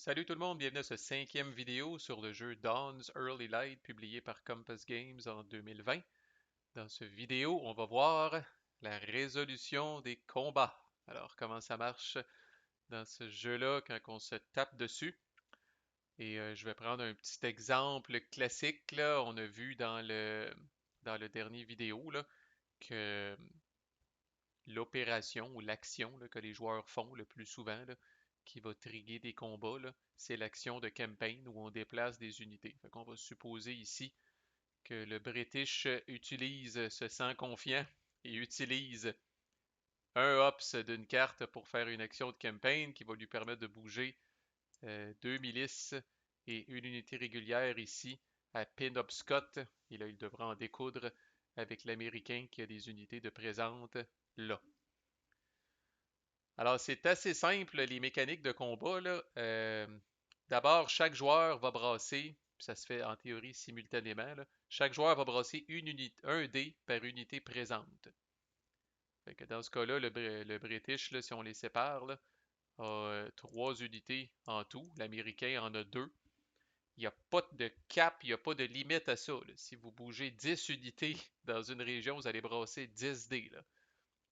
Salut tout le monde, bienvenue à ce cinquième vidéo sur le jeu Dawn's Early Light publié par Compass Games en 2020. Dans ce vidéo, on va voir la résolution des combats. Alors, comment ça marche dans ce jeu-là quand on se tape dessus. Et je vais prendre un petit exemple classique, là. On a vu dans le dernier vidéo là, que l'opération ou l'action là, que les joueurs font le plus souvent, là, qui va trigger des combats, là, c'est l'action de campaign où on déplace des unités. Fait qu'on va supposer ici que le British se sent confiant et utilise un hops d'une carte pour faire une action de campaign qui va lui permettre de bouger deux milices et une unité régulière ici à Penobscot. Et là, il devra en découdre avec l'Américain qui a des unités de présente là. Alors, c'est assez simple, les mécaniques de combat, là. D'abord, chaque joueur va brasser, puis ça se fait en théorie simultanément, là. Chaque joueur va brasser un dé par unité présente. Fait que dans ce cas-là, le British, là, si on les sépare, là, a trois unités en tout. L'Américain en a deux. Il n'y a pas de cap, il n'y a pas de limite à ça, là. Si vous bougez 10 unités dans une région, vous allez brasser 10 dés, là.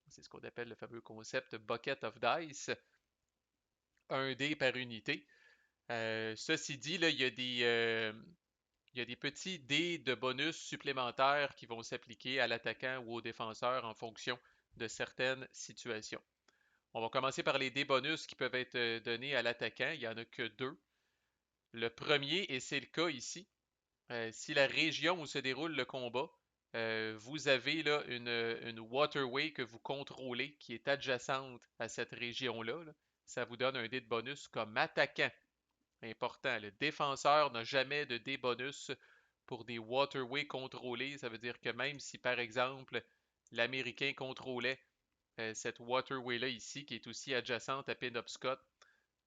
C'est ce qu'on appelle le fameux concept Bucket of Dice, un dé par unité. Ceci dit, là, il y a des petits dés de bonus supplémentaires qui vont s'appliquer à l'attaquant ou au défenseur en fonction de certaines situations. On va commencer par les dés bonus qui peuvent être donnés à l'attaquant. Il n'y en a que deux. Le premier, et c'est le cas ici, si la région où se déroule le combat, vous avez là une waterway que vous contrôlez qui est adjacente à cette région-là, là. Ça vous donne un dé de bonus comme attaquant. Important, le défenseur n'a jamais de dé bonus pour des waterways contrôlés. Ça veut dire que même si, par exemple, l'Américain contrôlait cette waterway-là ici, qui est aussi adjacente à Penobscot,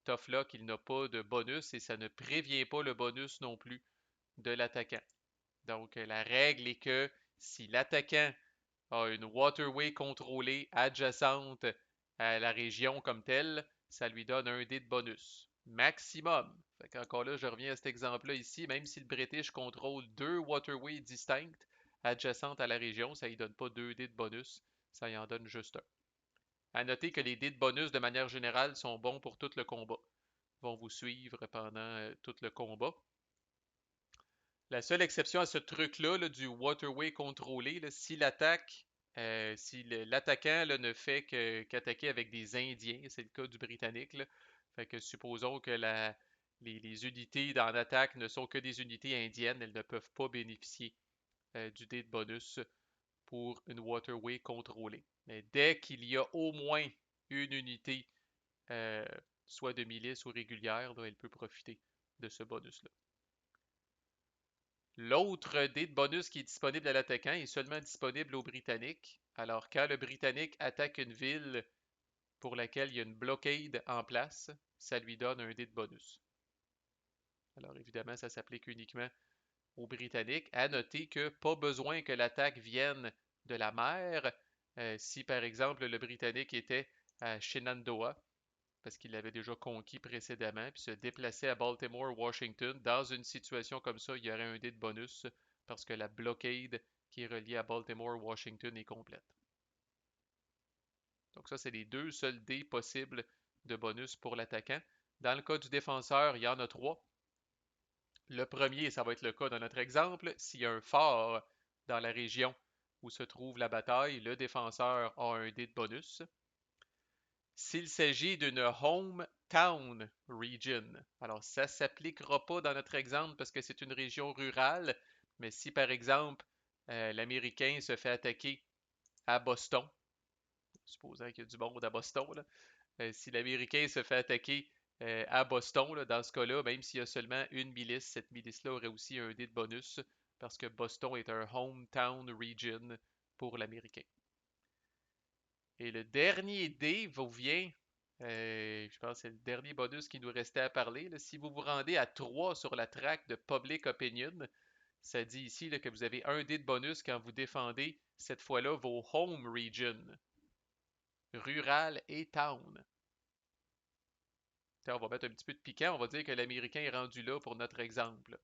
Tough Luck, il n'a pas de bonus et ça ne prévient pas le bonus non plus de l'attaquant. Donc, la règle est que si l'attaquant a une waterway contrôlée adjacente à la région comme telle, ça lui donne un dé de bonus. Maximum. Fait qu'encore là, je reviens à cet exemple-là ici, même si le British contrôle deux waterways distinctes adjacentes à la région, ça ne lui donne pas deux dés de bonus, ça y en donne juste un. À noter que les dés de bonus, de manière générale, sont bons pour tout le combat. Ils vont vous suivre pendant tout le combat. La seule exception à ce truc-là là, du waterway contrôlé, là, si l'attaquant ne fait qu'attaquer avec des Indiens, c'est le cas du Britannique, là. Fait que supposons que les unités dans l'attaque ne sont que des unités indiennes, elles ne peuvent pas bénéficier du dé de bonus pour une waterway contrôlée. Mais dès qu'il y a au moins une unité, euh, soit de milice ou régulière, là, elle peut profiter de ce bonus-là. L'autre dé de bonus qui est disponible à l'attaquant est seulement disponible aux Britanniques. Alors, quand le Britannique attaque une ville pour laquelle il y a une blockade en place, ça lui donne un dé de bonus. Alors, évidemment, ça s'applique uniquement aux Britanniques. À noter que pas besoin que l'attaque vienne de la mer. Si, par exemple, le Britannique était à Shenandoah, parce qu'il l'avait déjà conquis précédemment, puis se déplacer à Baltimore, Washington, dans une situation comme ça, il y aurait un dé de bonus parce que la blockade qui est reliée à Baltimore, Washington est complète. Donc ça, c'est les deux seuls dés possibles de bonus pour l'attaquant. Dans le cas du défenseur, il y en a trois. Le premier, ça va être le cas dans notre exemple, s'il y a un fort dans la région où se trouve la bataille, le défenseur a un dé de bonus. S'il s'agit d'une hometown region, alors ça ne s'appliquera pas dans notre exemple parce que c'est une région rurale, mais si par exemple l'Américain se fait attaquer à Boston, supposons qu'il y a du monde à Boston, là, si l'Américain se fait attaquer à Boston, là, dans ce cas-là, même s'il y a seulement une milice, cette milice-là aurait aussi un dé de bonus parce que Boston est un hometown region pour l'Américain. Et le dernier dé vous vient, je pense que c'est le dernier bonus qui nous restait à parler, là. Si vous vous rendez à 3 sur la track de Public Opinion, ça dit ici là, que vous avez un dé de bonus quand vous défendez cette fois-là vos home regions, rural et town. On va mettre un petit peu de piquant. On va dire que l'Américain est rendu là pour notre exemple.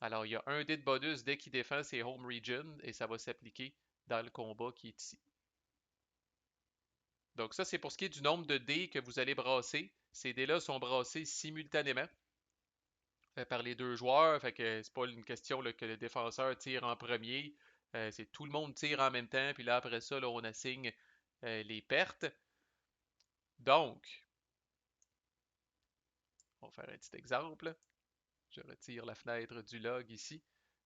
Alors, il y a un dé de bonus dès qu'il défend ses home regions et ça va s'appliquer dans le combat qui est ici. Donc ça, c'est pour ce qui est du nombre de dés que vous allez brasser. Ces dés-là sont brassés simultanément par les deux joueurs. Fait que c'est pas une question là, que le défenseur tire en premier. C'est tout le monde tire en même temps. Puis là, après ça, là, on assigne les pertes. Donc, on va faire un petit exemple. Je retire la fenêtre du log ici.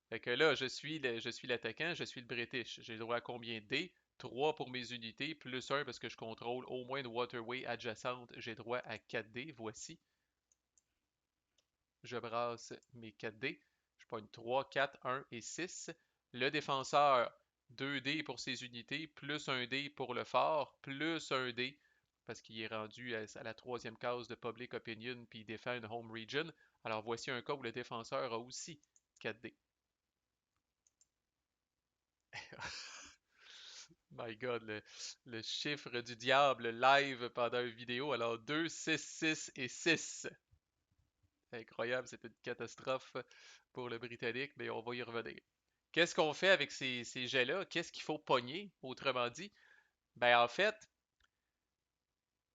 Fait que là, je suis l'attaquant, je suis le British. J'ai droit à combien de dés? 3 pour mes unités, plus 1 parce que je contrôle au moins une waterway adjacente. J'ai droit à 4 dés. Voici. Je brasse mes 4 dés. Je pogne 3, 4, 1 et 6. Le défenseur, 2 dés pour ses unités, plus 1 dé pour le fort, plus 1 dé parce qu'il est rendu à la troisième case de Public Opinion puis il défend une Home Region. Alors voici un cas où le défenseur a aussi 4 dés. My God, le chiffre du diable live pendant une vidéo. Alors 2, 6, 6 et 6. Incroyable, c'était une catastrophe pour le Britannique, mais on va y revenir. Qu'est-ce qu'on fait avec ces jets-là? Qu'est-ce qu'il faut pogner, autrement dit? Ben en fait,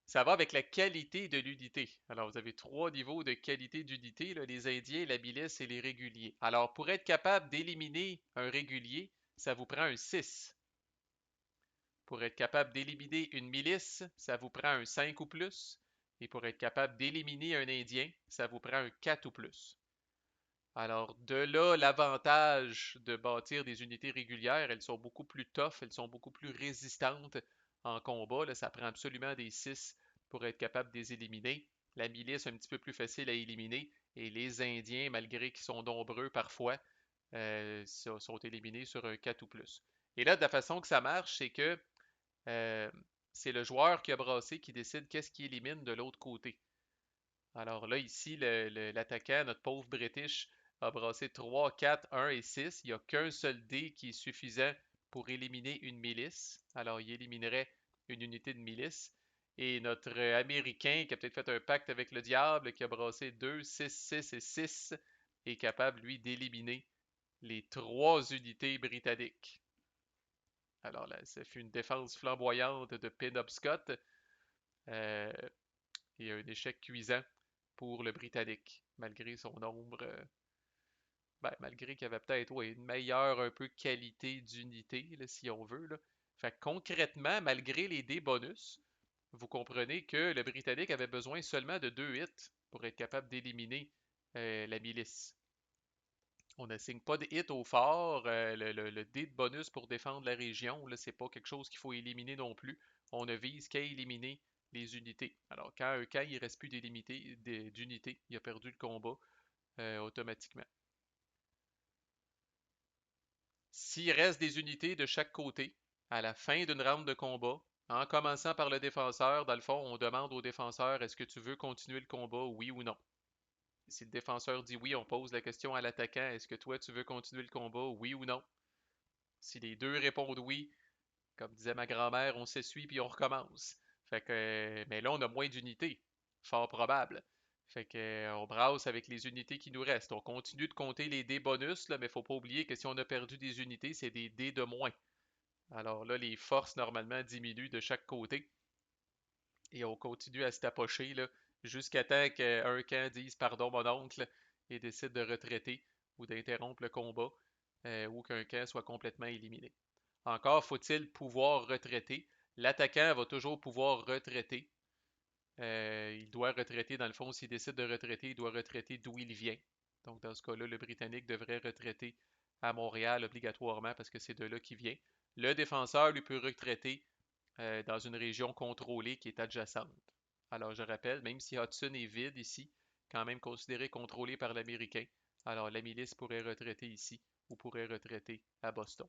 ça va avec la qualité de l'unité. Alors, vous avez trois niveaux de qualité d'unité, là, les Indiens, la milice et les réguliers. Alors, pour être capable d'éliminer un régulier, ça vous prend un 6. Pour être capable d'éliminer une milice, ça vous prend un 5 ou plus. Et pour être capable d'éliminer un Indien, ça vous prend un 4 ou plus. Alors, de là, l'avantage de bâtir des unités régulières, elles sont beaucoup plus tough, elles sont beaucoup plus résistantes en combat. Là, ça prend absolument des 6 pour être capable de les éliminer. La milice, un petit peu plus facile à éliminer. Et les Indiens, malgré qu'ils sont nombreux parfois, sont éliminés sur un 4 ou plus. Et là, de la façon que ça marche, c'est que euh, c'est le joueur qui a brassé qui décide qu'est-ce qu'il élimine de l'autre côté. Alors là, ici, l'attaquant, notre pauvre British, a brassé 3, 4, 1 et 6. Il n'y a qu'un seul dé qui est suffisant pour éliminer une milice. Alors, il éliminerait une unité de milice. Et notre Américain, qui a peut-être fait un pacte avec le diable, qui a brassé 2, 6, 6 et 6, est capable, lui, d'éliminer les trois unités britanniques. Alors là, ça fut une défense flamboyante de Penobscot. Euh, et un échec cuisant pour le Britannique, malgré son nombre, malgré qu'il y avait peut-être une meilleure un peu qualité d'unité, si on veut. Là. Fait que concrètement, malgré les dés bonus, vous comprenez que le Britannique avait besoin seulement de 2 hits pour être capable d'éliminer la milice. On n'assigne pas de hit au fort. Le dé de bonus pour défendre la région, c'est pas quelque chose qu'il faut éliminer non plus. On ne vise qu'à éliminer les unités. Alors, quand un camp, il ne reste plus d'unités, il a perdu le combat automatiquement. S'il reste des unités de chaque côté, à la fin d'une round de combat, en commençant par le défenseur, dans le fond, on demande au défenseur est-ce que tu veux continuer le combat, oui ou non. Si le défenseur dit oui, on pose la question à l'attaquant est-ce que toi tu veux continuer le combat, oui ou non. Si les deux répondent oui, comme disait ma grand-mère, on s'essuie puis on recommence. Fait que, mais là, on a moins d'unités. Fort probable. Fait que, on brasse avec les unités qui nous restent. On continue de compter les dés bonus, là, mais faut pas oublier que si on a perdu des unités, c'est des dés de moins. Alors là, les forces normalement diminuent de chaque côté. Et on continue à se tapocher là, jusqu'à temps qu'un camp dise pardon mon oncle et décide de retraiter ou d'interrompre le combat ou qu'un camp soit complètement éliminé. Encore faut-il pouvoir retraiter. L'attaquant va toujours pouvoir retraiter. Il doit retraiter, dans le fond, s'il décide de retraiter, il doit retraiter d'où il vient. Donc, dans ce cas-là, le Britannique devrait retraiter à Montréal obligatoirement parce que c'est de là qu'il vient. Le défenseur, lui, peut retraiter dans une région contrôlée qui est adjacente. Alors, je rappelle, même si Hudson est vide ici, quand même considéré contrôlé par l'Américain, alors la milice pourrait retraiter ici ou pourrait retraiter à Boston.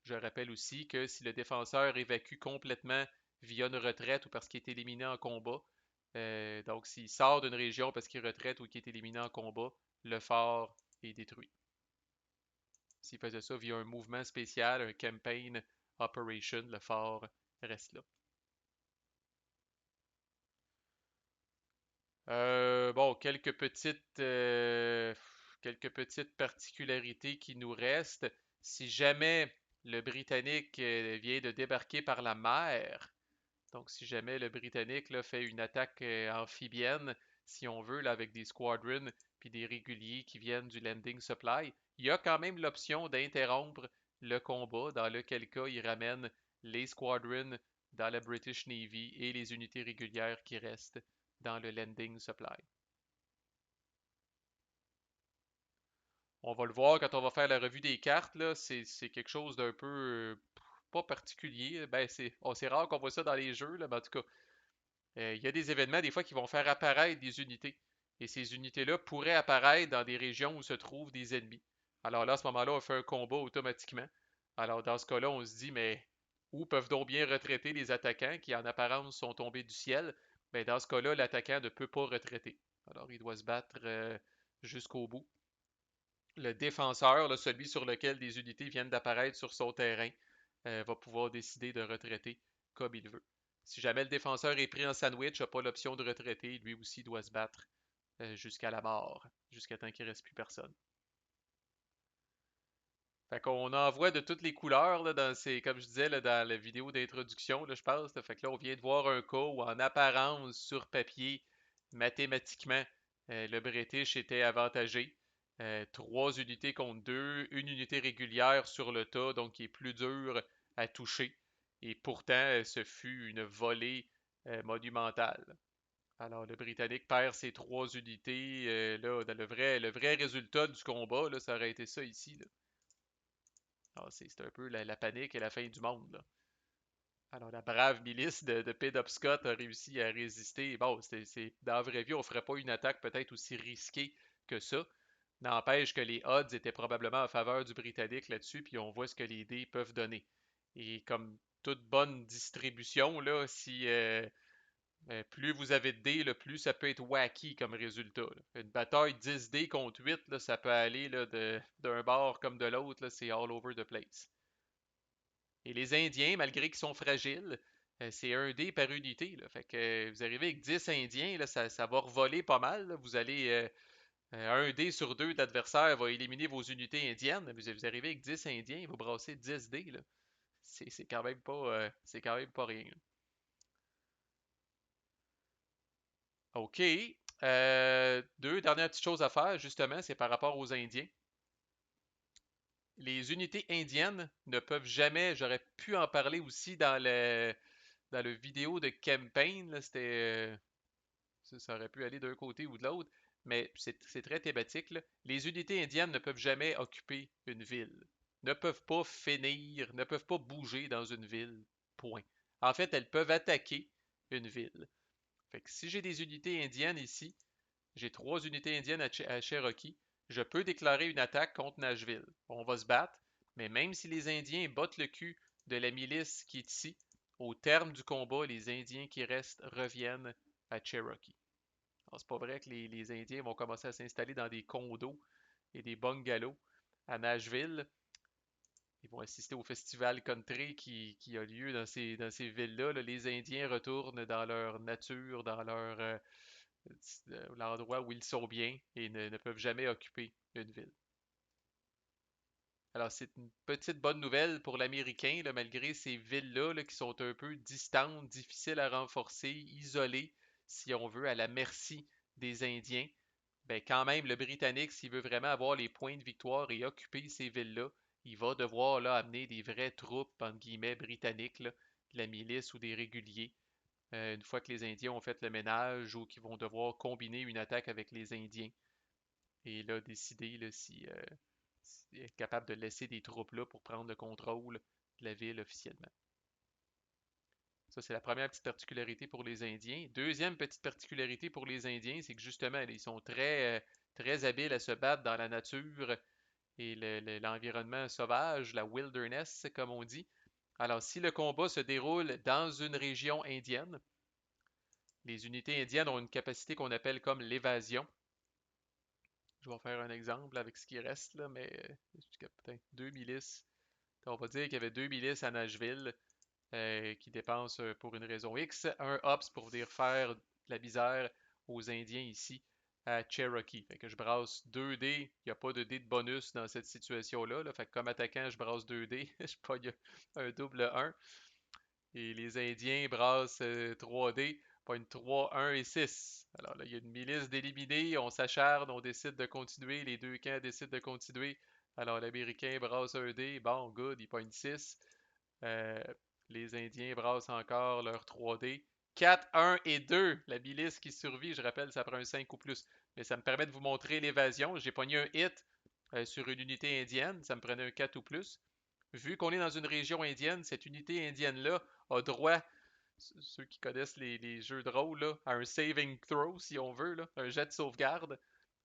Je rappelle aussi que si le défenseur évacue complètement via une retraite ou parce qu'il est éliminé en combat, donc s'il sort d'une région parce qu'il retraite ou qu'il est éliminé en combat, le fort est détruit. S'il faisait ça via un mouvement spécial, un campaign operation, le fort reste là. Bon, quelques petites particularités qui nous restent. Si jamais le Britannique vient de débarquer par la mer, donc si jamais le Britannique là, fait une attaque amphibienne, si on veut, là, avec des squadrons puis des réguliers qui viennent du landing supply, il y a quand même l'option d'interrompre le combat, dans lequel cas il ramène les squadrons dans la British Navy et les unités régulières qui restent dans le landing supply. On va le voir quand on va faire la revue des cartes, là, c'est quelque chose d'un peu pas particulier. Ben, c'est rare qu'on voit ça dans les jeux, là, mais en tout cas, il y a des événements des fois qui vont faire apparaître des unités. Et ces unités-là pourraient apparaître dans des régions où se trouvent des ennemis. Alors là, à ce moment-là, on fait un combat automatiquement. Alors dans ce cas-là, on se dit, mais où peuvent donc bien retraiter les attaquants qui en apparence sont tombés du ciel? Ben, dans ce cas-là, l'attaquant ne peut pas retraiter. Alors il doit se battre jusqu'au bout. Le défenseur, là, celui sur lequel des unités viennent d'apparaître sur son terrain, va pouvoir décider de retraiter comme il veut. Si jamais le défenseur est pris en sandwich, n'a pas l'option de retraiter, lui aussi doit se battre jusqu'à la mort, jusqu'à temps qu'il ne reste plus personne. Fait qu'on en voit de toutes les couleurs là, comme je disais là, dans la vidéo d'introduction, là, je pense. Là. Fait que là, on vient de voir un cas où, en apparence, sur papier, mathématiquement, le British était avantagé. Trois unités contre deux, une unité régulière sur le tas, donc qui est plus dur à toucher. Et pourtant, ce fut une volée monumentale. Alors, le Britannique perd ses trois unités. Là, dans le vrai résultat du combat, là, ça aurait été ça ici. Là. Alors, c'est un peu la panique et la fin du monde. Là. Alors, la brave milice de Penobscot a réussi à résister. Bon, dans la vraie vie, on ne ferait pas une attaque peut-être aussi risquée que ça. N'empêche que les odds étaient probablement en faveur du Britannique là-dessus, puis on voit ce que les dés peuvent donner. Et comme toute bonne distribution, là, si plus vous avez de dés, plus ça peut être wacky comme résultat. Là. Une bataille 10 dés contre 8, là, ça peut aller là, d'un bord comme de l'autre, c'est all over the place. Et les Indiens, malgré qu'ils sont fragiles, c'est un dé par unité. Là. Fait que vous arrivez avec 10 Indiens, là, ça va revoler pas mal. Là. Vous allez un dé sur deux de l'adversaire va éliminer vos unités indiennes. Vous arrivez avec 10 Indiens, vous brassez 10 dés. Là. C'est quand même pas rien. Là. OK. Deux dernières petites choses à faire, justement, c'est par rapport aux Indiens. Les unités indiennes ne peuvent jamais, j'aurais pu en parler aussi dans le vidéo de campaign, là, ça aurait pu aller d'un côté ou de l'autre, mais c'est très thématique. Là. Les unités indiennes ne peuvent jamais occuper une ville, ne peuvent pas finir, ne peuvent pas bouger dans une ville, point. En fait, elles peuvent attaquer une ville. Fait que si j'ai des unités indiennes ici, j'ai trois unités indiennes à Cherokee, je peux déclarer une attaque contre Nashville. On va se battre, mais même si les Indiens bottent le cul de la milice qui est ici, au terme du combat, les Indiens qui restent reviennent à Cherokee. Alors, c'est pas vrai que les Indiens vont commencer à s'installer dans des condos et des bungalows à Nashville. Ils vont assister au festival country qui a lieu dans ces villes-là. Là. Les Indiens retournent dans leur nature, dans l'endroit où ils sont bien et ne peuvent jamais occuper une ville. Alors, c'est une petite bonne nouvelle pour l'Américain, là, malgré ces villes-là là, qui sont un peu distantes, difficiles à renforcer, isolées, si on veut, à la merci des Indiens. Ben, quand même, le Britannique, s'il veut vraiment avoir les points de victoire et occuper ces villes-là, il va devoir là, amener des vraies troupes, entre guillemets, britanniques, là, de la milice ou des réguliers, une fois que les Indiens ont fait le ménage ou qu'ils vont devoir combiner une attaque avec les Indiens et là, décider là, si être capable de laisser des troupes là pour prendre le contrôle de la ville officiellement. Ça, c'est la première petite particularité pour les Indiens. Deuxième petite particularité pour les Indiens, c'est que justement, ils sont très habiles à se battre dans la nature et l'environnement sauvage, la wilderness, comme on dit. Alors, si le combat se déroule dans une région indienne, les unités indiennes ont une capacité qu'on appelle comme l'évasion. Je vais faire un exemple avec ce qui reste, là, mais peut-être deux milices. On va dire qu'il y avait deux milices à Nashville qui dépensent pour une raison X un Ops pour venir faire de la misère aux Indiens ici à Cherokee. Fait que je brasse 2 dés. Il n'y a pas de dés de bonus dans cette situation-là. Là. Fait que comme attaquant, je brasse 2 dés. Je pogne un double 1. Et les Indiens brassent 3 dés. Pognent 3, 1 et 6. Alors là, il y a une milice d'éliminés. On s'acharne, on décide de continuer. Les deux camps décident de continuer. Alors l'Américain brasse un dé. Bon, good, il pogne 6. Euh, les Indiens brassent encore leur 3D. 4, 1 et 2. La milice qui survit, je rappelle, ça prend un 5 ou plus. Mais ça me permet de vous montrer l'évasion. J'ai pogné un hit sur une unité indienne. Ça me prenait un 4 ou plus. Vu qu'on est dans une région indienne, cette unité indienne-là a droit, ceux qui connaissent les jeux de rôle, là, à un saving throw, si on veut, là, un jet de sauvegarde,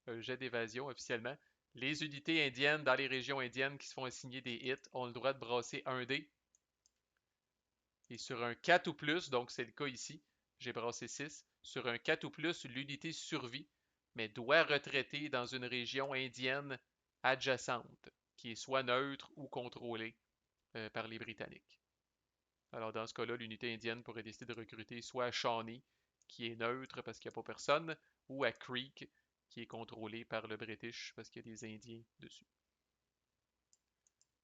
un jet d'évasion officiellement. Les unités indiennes dans les régions indiennes qui se font assigner des hits ont le droit de brasser un dé. Et sur un 4 ou plus, donc c'est le cas ici, j'ai brassé 6. Sur un 4 ou plus, l'unité survit, mais doit retraiter dans une région indienne adjacente, qui est soit neutre ou contrôlée par les Britanniques. Alors dans ce cas-là, l'unité indienne pourrait décider de recruter soit à Shawnee, qui est neutre parce qu'il n'y a pas personne, ou à Creek, qui est contrôlé par le British parce qu'il y a des Indiens dessus.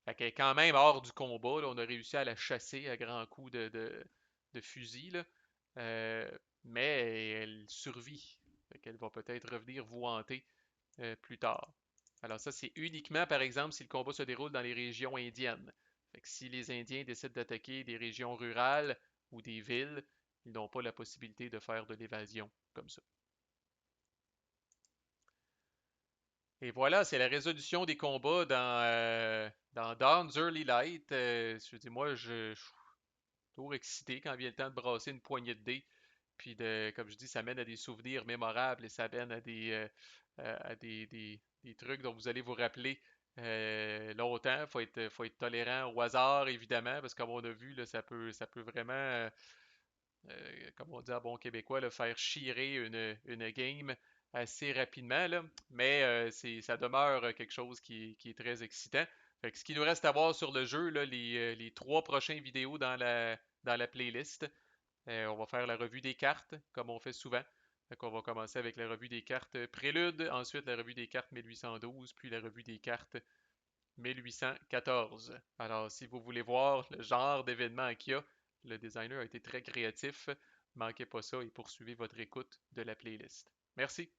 Fait qu'elle est quand même hors du combat. Là. On a réussi à la chasser à grands coups de fusil. Là. Euh, mais elle survit. Fait qu'elle va peut-être revenir vous hanter plus tard. Alors ça, c'est uniquement, par exemple, si le combat se déroule dans les régions indiennes. Fait que si les Indiens décident d'attaquer des régions rurales ou des villes, ils n'ont pas la possibilité de faire de l'évasion comme ça. Et voilà, c'est la résolution des combats dans Dawn's Early Light. Je dis, moi, je suis toujours excité quand vient le temps de brasser une poignée de dés. Puis, comme je dis, ça mène à des souvenirs mémorables et ça mène à des trucs dont vous allez vous rappeler longtemps. Faut être tolérant au hasard, évidemment, parce que comme on a vu, là, ça peut vraiment, comme on dit en bon québécois, là, faire chirer une game assez rapidement. Là. Mais ça demeure quelque chose qui est très excitant. Fait que ce qu'il nous reste à voir sur le jeu, là, les 3 prochaines vidéos dans la playlist. On va faire la revue des cartes, comme on fait souvent. On va commencer avec la revue des cartes Prélude, ensuite la revue des cartes 1812, puis la revue des cartes 1814. Alors, si vous voulez voir le genre d'événement qu'il y a, le designer a été très créatif. Manquez pas ça et poursuivez votre écoute de la playlist. Merci.